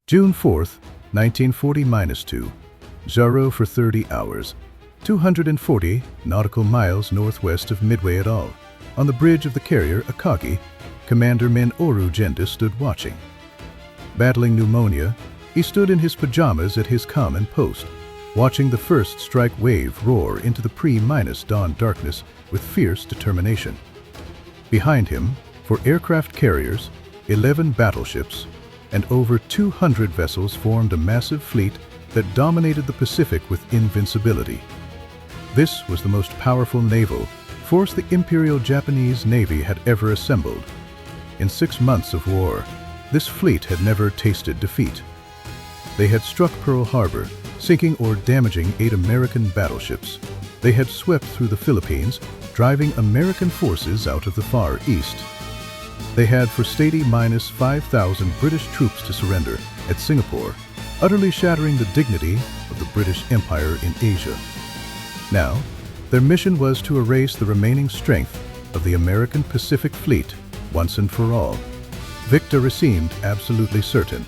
June 4th, 1940-2, 0 for 30 hours, 240 nautical miles northwest of Midway Atoll. On the bridge of the carrier Akagi, Commander Minoru Genda stood watching. Battling pneumonia, he stood in his pajamas at his command post, watching the first strike wave roar into the pre-dawn darkness with fierce determination. Behind him, for aircraft carriers, 11 battleships, and over 200 vessels formed a massive fleet that dominated the Pacific with invincibility. This was the most powerful naval force the Imperial Japanese Navy had ever assembled. In 6 months of war, this fleet had never tasted defeat. They had struck Pearl Harbor, sinking or damaging 8 American battleships. They had swept through the Philippines, driving American forces out of the Far East. They had forced 5,000 British troops to surrender at Singapore, utterly shattering the dignity of the British Empire in Asia. Now, their mission was to erase the remaining strength of the American Pacific Fleet once and for all. Victory seemed absolutely certain.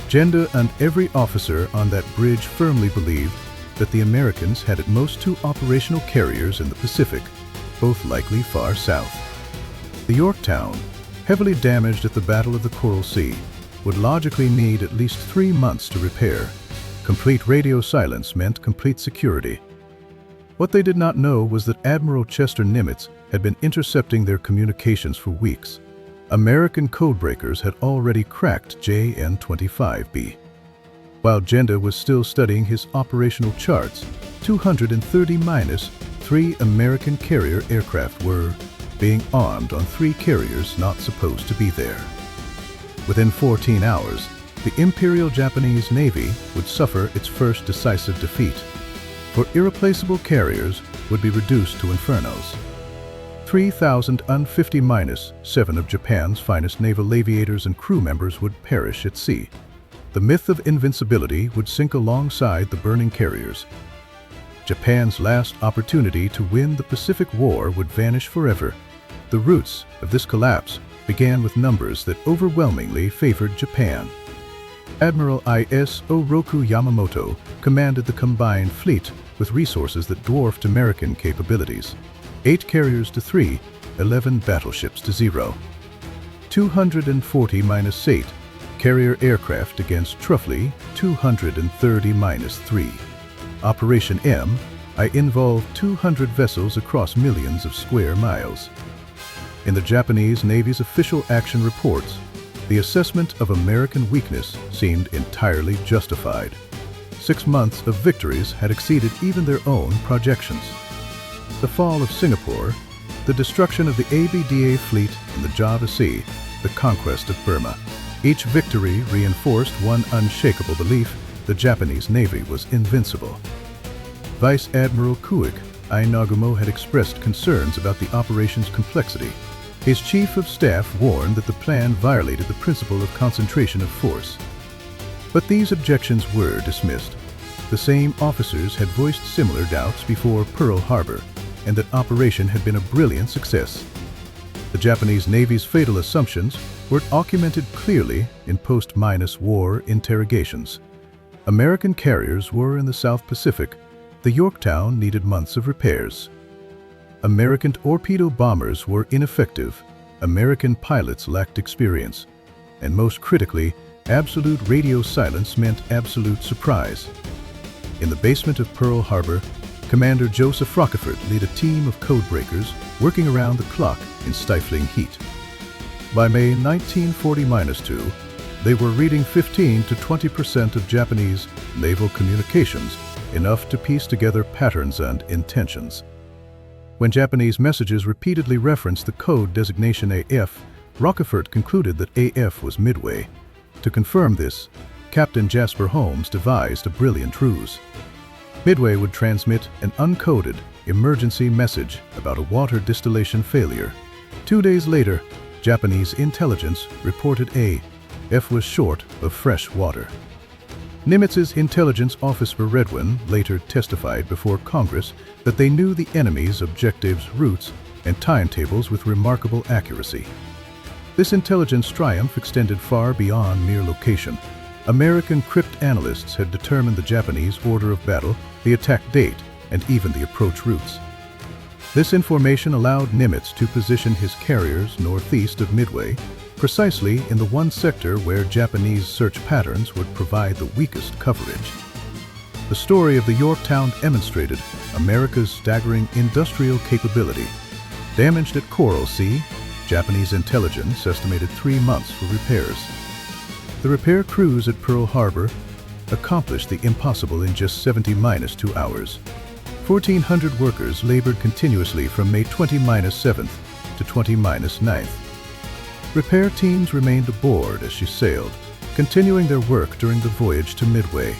Genda and every officer on that bridge firmly believed that the Americans had at most 2 operational carriers in the Pacific, both likely far south. The Yorktown, heavily damaged at the Battle of the Coral Sea, would logically need at least 3 months to repair. Complete radio silence meant complete security. What they did not know was that Admiral Chester Nimitz had been intercepting their communications for weeks. American codebreakers had already cracked JN-25B. While Genda was still studying his operational charts, 230-3 American carrier aircraft were being armed on 3 carriers not supposed to be there. Within 14 hours, the Imperial Japanese Navy would suffer its first decisive defeat, for irreplaceable carriers would be reduced to infernos. 3,050-7 of Japan's finest naval aviators and crew members would perish at sea. The myth of invincibility would sink alongside the burning carriers. Japan's last opportunity to win the Pacific War would vanish forever. The roots of this collapse began with numbers that overwhelmingly favored Japan. Admiral I.S. Oroku Yamamoto commanded the combined fleet with resources that dwarfed American capabilities. 8 carriers to 3, 11 battleships to 0. 240-8 carrier aircraft against roughly 230-3. Operation M I involved 200 vessels across millions of square miles. In the Japanese Navy's official action reports, the assessment of American weakness seemed entirely justified. 6 months of victories had exceeded even their own projections. The fall of Singapore, the destruction of the ABDA fleet in the Java Sea, the conquest of Burma. Each victory reinforced one unshakable belief: the Japanese Navy was invincible. Vice Admiral Kuik Nagumo had expressed concerns about the operation's complexity. His chief of staff warned that the plan violated the principle of concentration of force. But these objections were dismissed. The same officers had voiced similar doubts before Pearl Harbor, and that operation had been a brilliant success. The Japanese Navy's fatal assumptions were documented clearly in post-war interrogations. American carriers were in the South Pacific. The Yorktown needed months of repairs. American torpedo bombers were ineffective. American pilots lacked experience. And most critically, absolute radio silence meant absolute surprise. In the basement of Pearl Harbor, Commander Joseph Rockefort led a team of codebreakers working around the clock in stifling heat. By May 1940-2, they were reading 15 to 20% of Japanese naval communications, enough to piece together patterns and intentions. When Japanese messages repeatedly referenced the code designation AF, Rockefort concluded that AF was Midway. To confirm this, Captain Jasper Holmes devised a brilliant ruse. Midway would transmit an uncoded emergency message about a water distillation failure. 2 days later, Japanese intelligence reported AF was short of fresh water. Nimitz's intelligence officer Redwin later testified before Congress that they knew the enemy's objectives, routes, and timetables with remarkable accuracy. This intelligence triumph extended far beyond mere location. American cryptanalysts had determined the Japanese order of battle, the attack date, and even the approach routes. This information allowed Nimitz to position his carriers northeast of Midway, precisely in the one sector where Japanese search patterns would provide the weakest coverage. The story of the Yorktown demonstrated America's staggering industrial capability. Damaged at Coral Sea, Japanese intelligence estimated 3 months for repairs. The repair crews at Pearl Harbor accomplished the impossible in just 70-2 hours. 1,400 workers labored continuously from May 20-7th to 20-9th. Repair teams remained aboard as she sailed, continuing their work during the voyage to Midway.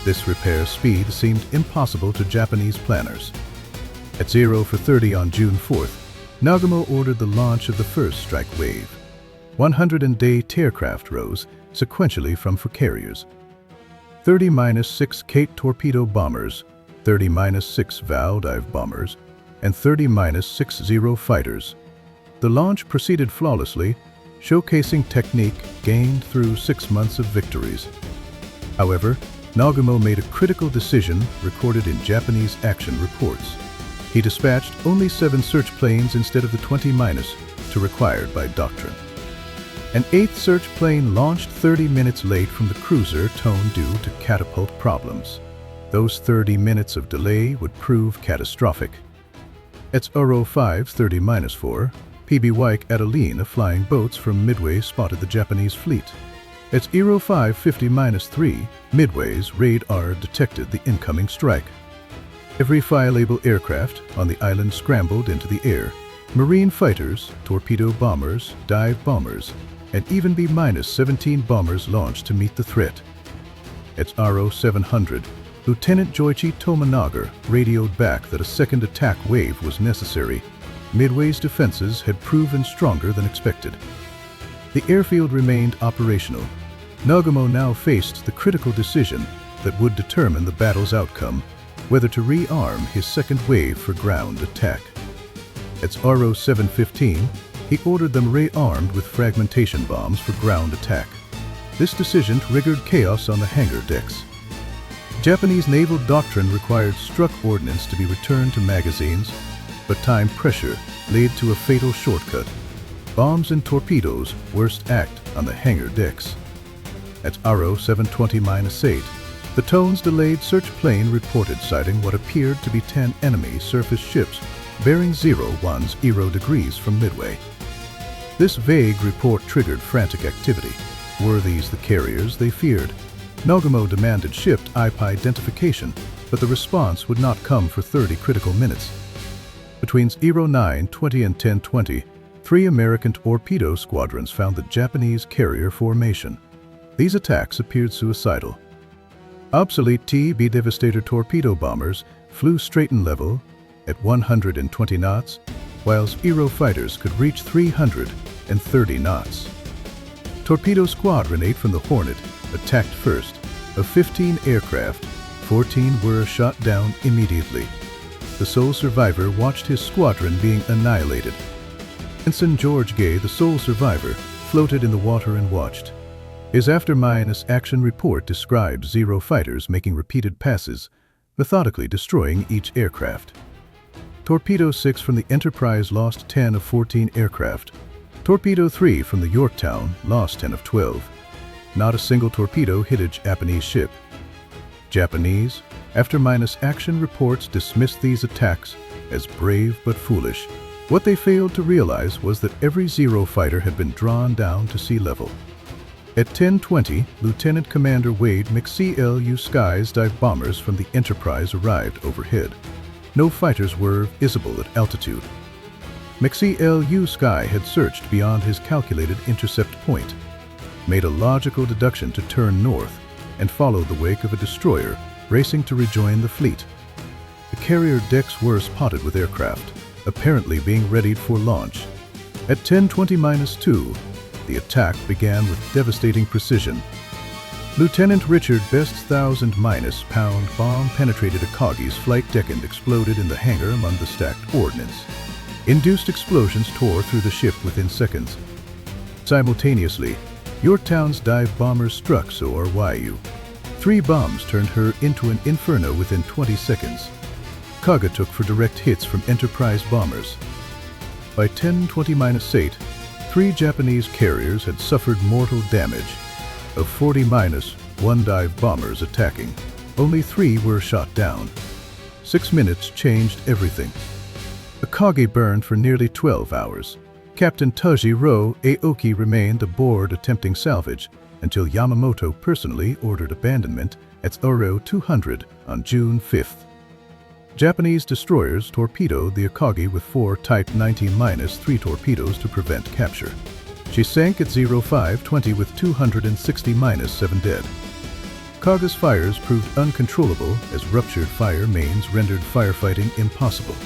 This repair speed seemed impossible to Japanese planners. At 0 for 30 on June 4th, Nagumo ordered the launch of the first strike wave. 100-day aircraft rose sequentially from for carriers. 30-6 Kate torpedo bombers, 30-6 Val dive bombers, and 30-60 fighters. The launch proceeded flawlessly, showcasing technique gained through 6 months of victories. However, Nagumo made a critical decision recorded in Japanese action reports. He dispatched only 7 search planes instead of the 20- required by doctrine. An 8th search plane launched 30 minutes late from the cruiser Tone due to catapult problems. Those 30 minutes of delay would prove catastrophic. At 05 30-4, PB Adeline flying boats from Midway spotted the Japanese fleet. At 05 50-3, Midway's radar detected the incoming strike. Every fireable aircraft on the island scrambled into the air. Marine fighters, torpedo bombers, dive bombers, and even B-17 bombers launched to meet the threat. At 0700, Lieutenant Joichi Tominaga radioed back that a second attack wave was necessary. Midway's defenses had proven stronger than expected. The airfield remained operational. Nagumo now faced the critical decision that would determine the battle's outcome, whether to rearm his second wave for ground attack. At 0715, he ordered them rearmed with fragmentation bombs for ground attack. This decision triggered chaos on the hangar decks. Japanese naval doctrine required struck ordnance to be returned to magazines, but time pressure led to a fatal shortcut. Bombs and torpedoes worst act on the hangar decks. At 0720-8, the Tone's delayed search plane reported sighting what appeared to be 10 enemy surface ships bearing 0 degrees from Midway. This vague report triggered frantic activity. Were these the carriers they feared? Nagumo demanded ship IP identification, but the response would not come for 30 critical minutes. Between 09:20 and 10:20, 3 American torpedo squadrons found the Japanese carrier formation. These attacks appeared suicidal. Obsolete TB Devastator torpedo bombers flew straight and level at 120 knots, whilst Aero fighters could reach 330 knots. Torpedo Squadron 8 from the Hornet attacked first. Of 15 aircraft, 14 were shot down immediately. The sole survivor watched his squadron being annihilated. Ensign George Gay, the sole survivor, floated in the water and watched. His after-action report described 0 fighters making repeated passes, methodically destroying each aircraft. Torpedo 6 from the Enterprise lost 10 of 14 aircraft. Torpedo 3 from the Yorktown lost 10 of 12. Not a single torpedo hit a Japanese ship. Japanese after-action reports dismissed these attacks as brave but foolish. What they failed to realize was that every 0 fighter had been drawn down to sea level. At 10:20, Lieutenant Commander Wade McClu Sky's dive bombers from the Enterprise arrived overhead. No fighters were visible at altitude. McClu Sky had searched beyond his calculated intercept point, made a logical deduction to turn north, and followed the wake of a destroyer racing to rejoin the fleet. The carrier decks were spotted with aircraft, apparently being readied for launch. At 10:20-2, the attack began with devastating precision. Lieutenant Richard Best's 1,000-pound bomb penetrated Akagi's flight deck and exploded in the hangar among the stacked ordnance. Induced explosions tore through the ship within seconds. Simultaneously, Yorktown's dive bombers struck so RYU. 3 bombs turned her into an inferno within 20 seconds. Kaga took for direct hits from Enterprise bombers. By 10:20-8, 3 Japanese carriers had suffered mortal damage. Of 40-1 dive bombers attacking, only 3 were shot down. 6 minutes changed everything. The Kage burned for nearly 12 hours. Captain Tajiro Aoki remained aboard attempting salvage until Yamamoto personally ordered abandonment at Uro 200 on June 5th. Japanese destroyers torpedoed the Akagi with 4 Type 19-3 torpedoes to prevent capture. She sank at 0520 with 260-7 dead. Kaga's fires proved uncontrollable as ruptured fire mains rendered firefighting impossible.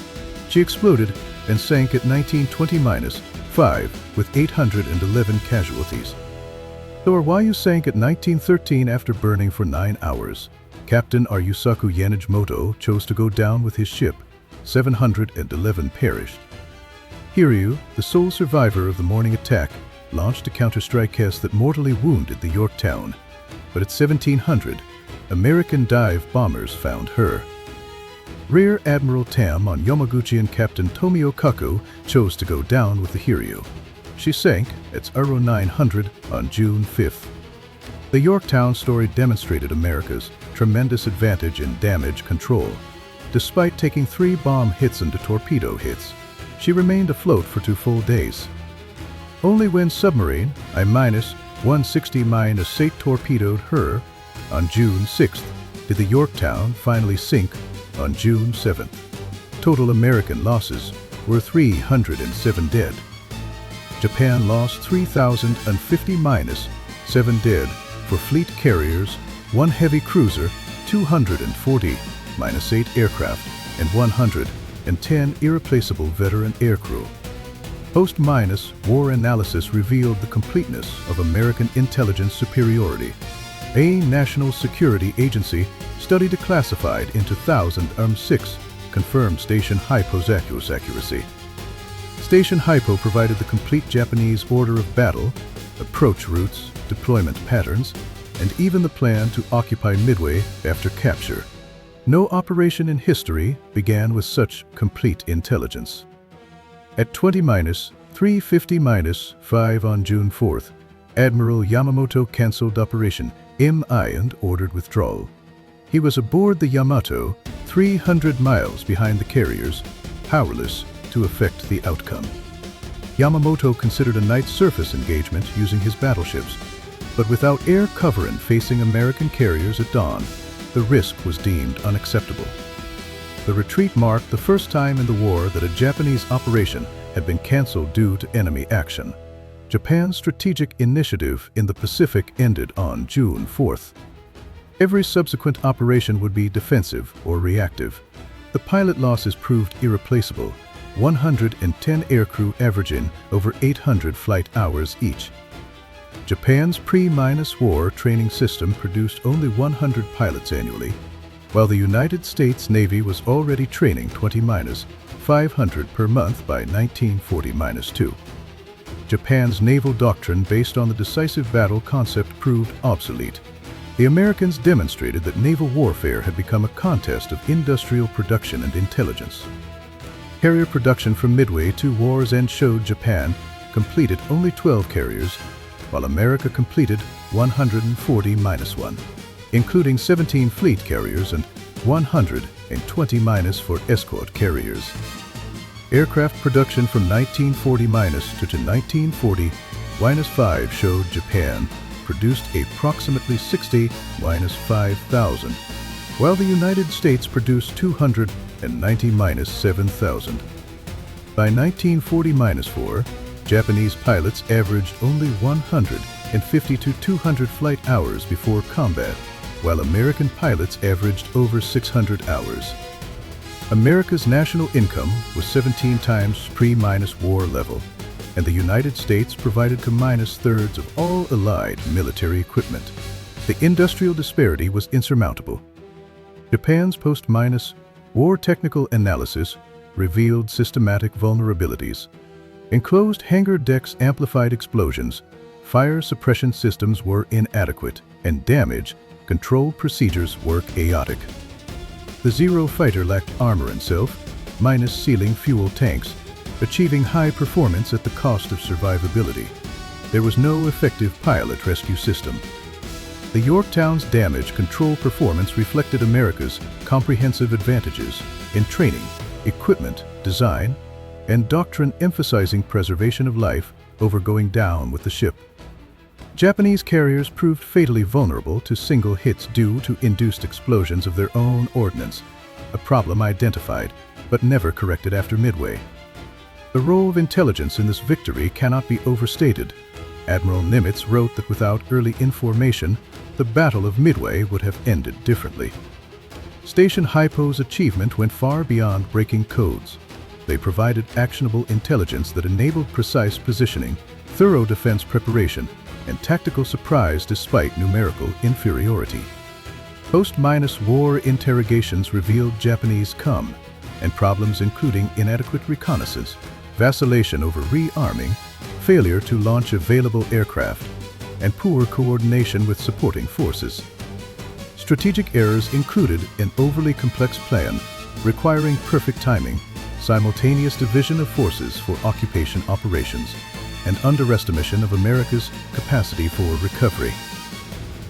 She exploded and sank at 1920-5 with 811 casualties. Ryu sank at 1913 after burning for 9 hours. Captain Ryusaku Yanagimoto chose to go down with his ship. 711 perished. Hiryu, the sole survivor of the morning attack, launched a counterstrike test that mortally wounded the Yorktown. But at 1700, American dive bombers found her. Rear Admiral Tam on Yamaguchi and Captain Tomio Kaku chose to go down with the Hiryu. She sank at Uro 900 on June 5th. The Yorktown story demonstrated America's tremendous advantage in damage control. Despite taking 3 bomb hits and 2 torpedo hits, she remained afloat for 2 full days. Only when submarine I-160-8 torpedoed her on June 6th did the Yorktown finally sink on June 7th. Total American losses were 307 dead. Japan lost 3,050-7 dead for fleet carriers, 1 heavy cruiser, 240-8 aircraft, and 110 irreplaceable veteran aircrew. Post-war analysis revealed the completeness of American intelligence superiority. A national security agency study declassified into 1006 confirmed Station Hypo's accuracy. Station Hypo provided the complete Japanese order of battle, approach routes, deployment patterns, and even the plan to occupy Midway after capture. No operation in history began with such complete intelligence. At 20-350-5 on June 4th, Admiral Yamamoto canceled Operation MI and ordered withdrawal. He was aboard the Yamato, 300 miles behind the carriers, powerless to affect the outcome. Yamamoto considered a night surface engagement using his battleships, but without air cover and facing American carriers at dawn, the risk was deemed unacceptable. The retreat marked the first time in the war that a Japanese operation had been canceled due to enemy action. Japan's strategic initiative in the Pacific ended on June 4th. Every subsequent operation would be defensive or reactive. The pilot losses proved irreplaceable, 110 aircrew averaging over 800 flight hours each. Japan's pre-war training system produced only 100 pilots annually, while the United States Navy was already training 20-500 per month by 1940-2. Japan's naval doctrine based on the decisive battle concept proved obsolete. The Americans demonstrated that naval warfare had become a contest of industrial production and intelligence. Carrier production from Midway to war's end showed Japan completed only 12 carriers, while America completed 140-1, including 17 fleet carriers and 120- for escort carriers. Aircraft production from 1940- to 1940-5 showed Japan produced approximately 60-5,000, while the United States produced 290-7,000. By 1940-4, Japanese pilots averaged only 150 to 200 flight hours before combat, while American pilots averaged over 600 hours. America's national income was 17 times pre-war level, and the United States provided -thirds of all Allied military equipment. The industrial disparity was insurmountable. Japan's post-war technical analysis revealed systematic vulnerabilities. Enclosed hangar decks amplified explosions, fire suppression systems were inadequate, and damage control procedures were chaotic. The Zero fighter lacked armor itself, minus sealing fuel tanks, achieving high performance at the cost of survivability. There was no effective pilot rescue system. The Yorktown's damage control performance reflected America's comprehensive advantages in training, equipment, design, and doctrine, emphasizing preservation of life over going down with the ship. Japanese carriers proved fatally vulnerable to single hits due to induced explosions of their own ordnance, a problem identified but never corrected after Midway. The role of intelligence in this victory cannot be overstated. Admiral Nimitz wrote that without early information, the Battle of Midway would have ended differently. Station Hypo's achievement went far beyond breaking codes. They provided actionable intelligence that enabled precise positioning, thorough defense preparation, and tactical surprise despite numerical inferiority. Post-war interrogations revealed Japanese comm and problems including inadequate reconnaissance, vacillation over rearming, failure to launch available aircraft, and poor coordination with supporting forces. Strategic errors included an overly complex plan requiring perfect timing, simultaneous division of forces for occupation operations, and underestimation of America's capacity for recovery.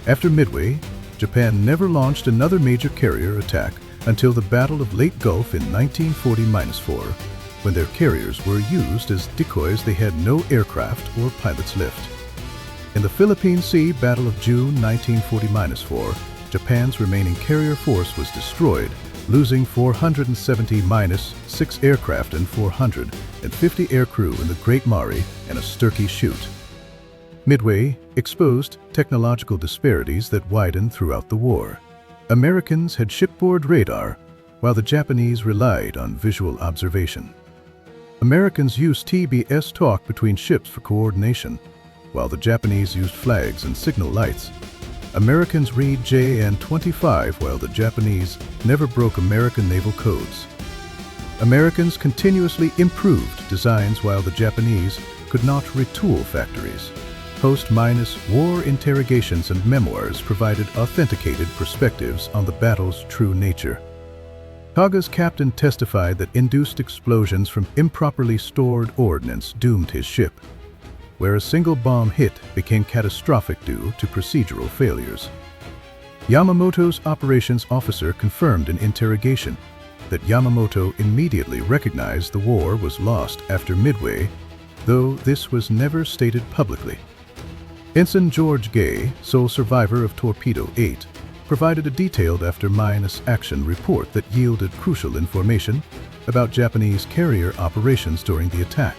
After Midway, Japan never launched another major carrier attack until the Battle of Leyte Gulf in 1940-4, when their carriers were used as decoys. They had no aircraft or pilots left. In the Philippine Sea Battle of June 1940-4, Japan's remaining carrier force was destroyed, losing 470-6 aircraft and 450 aircrew in the Great Mare and a Sturkey Shoot. Midway exposed technological disparities that widened throughout the war. Americans had shipboard radar, while the Japanese relied on visual observation. Americans used TBS talk between ships for coordination, while the Japanese used flags and signal lights. Americans read JN-25 while the Japanese never broke American naval codes. Americans continuously improved designs while the Japanese could not retool factories. Post-war interrogations and memoirs provided authenticated perspectives on the battle's true nature. Kaga's captain testified that induced explosions from improperly stored ordnance doomed his ship, where a single bomb hit became catastrophic due to procedural failures. Yamamoto's operations officer confirmed in interrogation that Yamamoto immediately recognized the war was lost after Midway, though this was never stated publicly. Ensign George Gay, sole survivor of Torpedo 8, provided a detailed after-action report that yielded crucial information about Japanese carrier operations during the attack.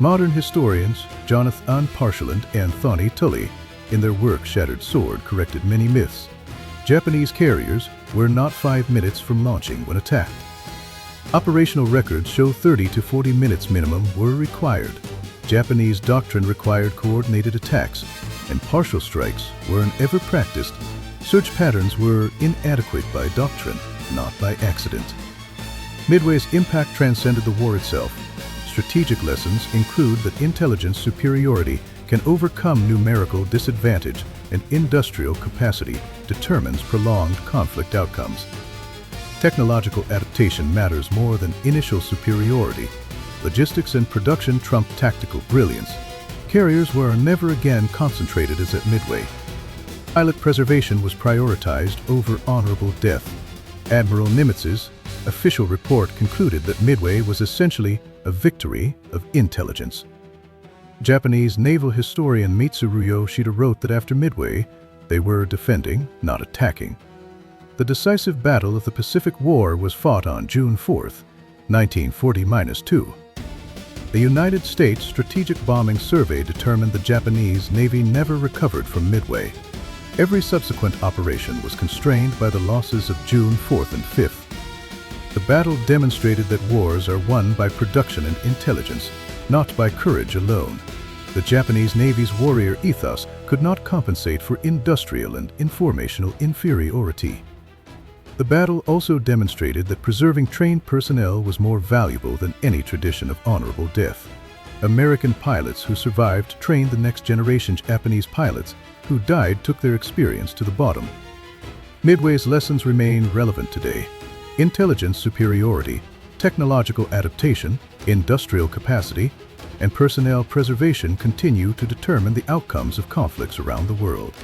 Modern historians Jonathan Parshland and Thani Tully, in their work Shattered Sword, corrected many myths. Japanese carriers were not 5 minutes from launching when attacked. Operational records show 30 to 40 minutes minimum were required. Japanese doctrine required coordinated attacks, and partial strikes weren't ever practiced. Search patterns were inadequate by doctrine, not by accident. Midway's impact transcended the war itself. Strategic lessons include that intelligence superiority can overcome numerical disadvantage, and industrial capacity determines prolonged conflict outcomes. Technological adaptation matters more than initial superiority. Logistics and production trump tactical brilliance. Carriers were never again concentrated as at Midway. Pilot preservation was prioritized over honorable death. Admiral Nimitz's official report concluded that Midway was essentially a victory of intelligence. Japanese naval historian Mitsuru Yoshida wrote that after Midway, they were defending, not attacking. The decisive Battle of the Pacific War was fought on June 4, 1940-2. The United States Strategic Bombing Survey determined the Japanese Navy never recovered from Midway. Every subsequent operation was constrained by the losses of June 4th and 5th. The battle demonstrated that wars are won by production and intelligence, not by courage alone. The Japanese Navy's warrior ethos could not compensate for industrial and informational inferiority. The battle also demonstrated that preserving trained personnel was more valuable than any tradition of honorable death. American pilots who survived trained the next generation Japanese pilots who died took their experience to the bottom. Midway's lessons remain relevant today. Intelligence superiority, technological adaptation, industrial capacity, and personnel preservation continue to determine the outcomes of conflicts around the world.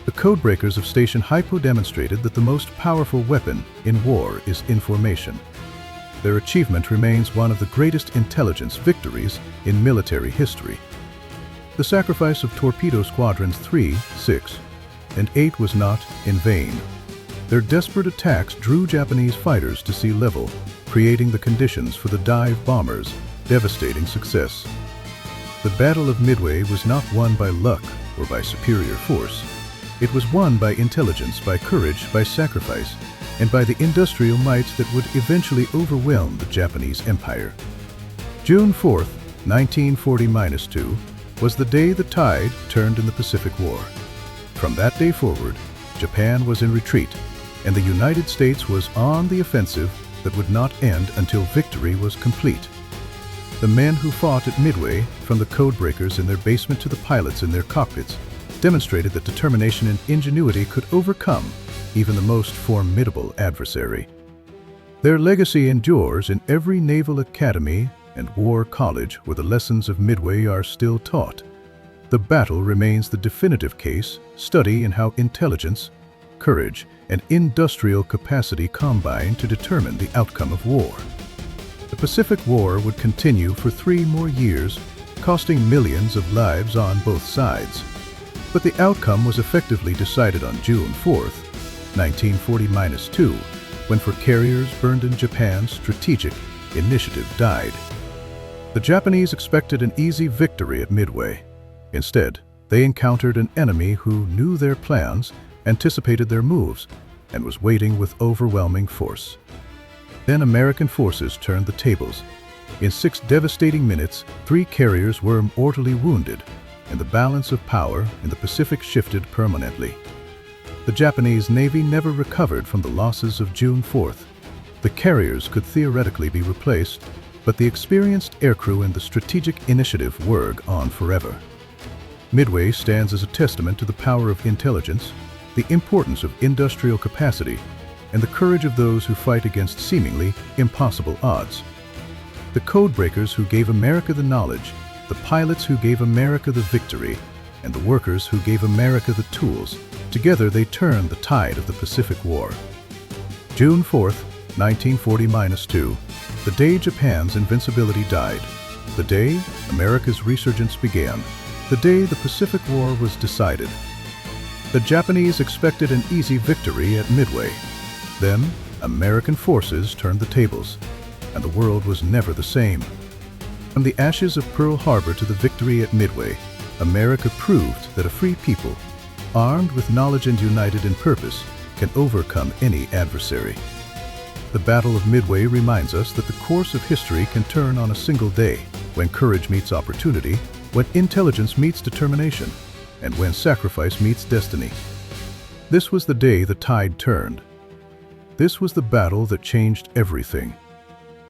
The Codebreakers of Station Hypo demonstrated that the most powerful weapon in war is information. Their achievement remains one of the greatest intelligence victories in military history. The sacrifice of torpedo squadrons 3, 6, and 8 was not in vain. Their desperate attacks drew Japanese fighters to sea level, creating the conditions for the dive bombers' devastating success. The Battle of Midway was not won by luck or by superior force. It was won by intelligence, by courage, by sacrifice, and by the industrial might that would eventually overwhelm the Japanese Empire. June 4, 1940-2, was the day the tide turned in the Pacific War. From that day forward, Japan was in retreat, and the United States was on the offensive that would not end until victory was complete. The men who fought at Midway, from the codebreakers in their basement to the pilots in their cockpits, demonstrated that determination and ingenuity could overcome even the most formidable adversary. Their legacy endures in every naval academy and war college where the lessons of Midway are still taught. The battle remains the definitive case study in how intelligence, courage, and industrial capacity combine to determine the outcome of war. The Pacific War would continue for 3 more years, costing millions of lives on both sides. But the outcome was effectively decided on June 4, 1940-2, when 4 carriers burned in Japan's strategic initiative died. The Japanese expected an easy victory at Midway. Instead, they encountered an enemy who knew their plans, anticipated their moves, and was waiting with overwhelming force. Then American forces turned the tables. In 6 devastating minutes, 3 carriers were mortally wounded, and the balance of power in the Pacific shifted permanently. The Japanese Navy never recovered from the losses of June 4th. The carriers could theoretically be replaced, but the experienced aircrew and the strategic initiative were on forever. Midway stands as a testament to the power of intelligence, the importance of industrial capacity, and the courage of those who fight against seemingly impossible odds. The codebreakers who gave America the knowledge, the pilots who gave America the victory, and the workers who gave America the tools, together they turned the tide of the Pacific War. June 4, 1940-2, the day Japan's invincibility died, the day America's resurgence began, the day the Pacific War was decided. The Japanese expected an easy victory at Midway. Then, American forces turned the tables, and the world was never the same. From the ashes of Pearl Harbor to the victory at Midway, America proved that a free people, armed with knowledge and united in purpose, can overcome any adversary. The Battle of Midway reminds us that the course of history can turn on a single day, when courage meets opportunity, when intelligence meets determination, and when sacrifice meets destiny. This was the day the tide turned. This was the battle that changed everything.